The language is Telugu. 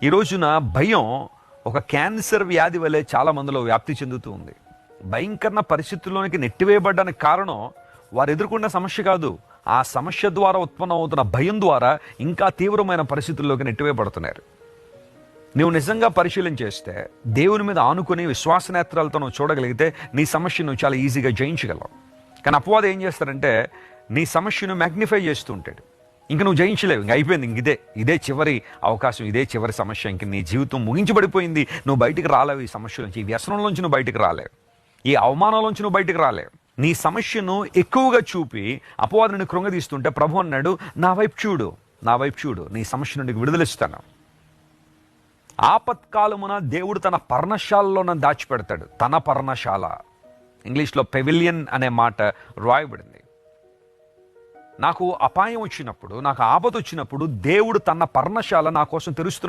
ఈ రోజున భయం ఒక క్యాన్సర్ వ్యాధి వలె చాలా మందిలో వ్యాప్తి చెందుతూ ఉంది. భయంకర పరిస్థితుల్లోనికి నెట్టివేయబడ్డానికి కారణం వారు ఎదుర్కొన్న సమస్య కాదు, ఆ సమస్య ద్వారా ఉత్పన్నమవుతున్న భయం ద్వారా ఇంకా తీవ్రమైన పరిస్థితుల్లోకి నెట్టివేయబడుతున్నారు. నువ్వు నిజంగా పరిశీలన చేస్తే, దేవుని మీద ఆనుకుని విశ్వాసనేత్రాలతో నువ్వు చూడగలిగితే నీ సమస్యను నువ్వు చాలా ఈజీగా జయించగలవు. కానీ అపవాదం ఏం చేస్తారంటే నీ సమస్యను మ్యాగ్నిఫై చేస్తూ ఉంటాడు. ఇంక నువ్వు జయించలేవు, ఇంక అయిపోయింది, ఇదే చివరి అవకాశం, ఇదే చివరి సమస్య, ఇంక నీ జీవితం ముగించబడిపోయింది, నువ్వు బయటికి రాలేవు, ఈ సమస్య నుంచి, ఈ వ్యసనంలోంచి నువ్వు బయటికి రాలేవు, ఈ అవమానంలోంచి నువ్వు బయటికి రాలేవు. నీ సమస్యను ఎక్కువగా చూపి అపవాదుని కృంగదీస్తుంటే ప్రభు అన్నాడు, నా వైపు చూడు, నీ సమస్య నుండి విడుదలిస్తాను. ఆపత్కాలమున దేవుడు తన పర్ణశాలలో నన్ను దాచిపెడతాడు. తన పర్ణశాల, ఇంగ్లీష్లో పెవిలియన్ అనే మాట రాయబడింది. నాకు అపాయం వచ్చినప్పుడు, నాకు ఆపద వచ్చినప్పుడు దేవుడు తన పర్ణశాల నా కోసం తెరుస్తున్నాడు.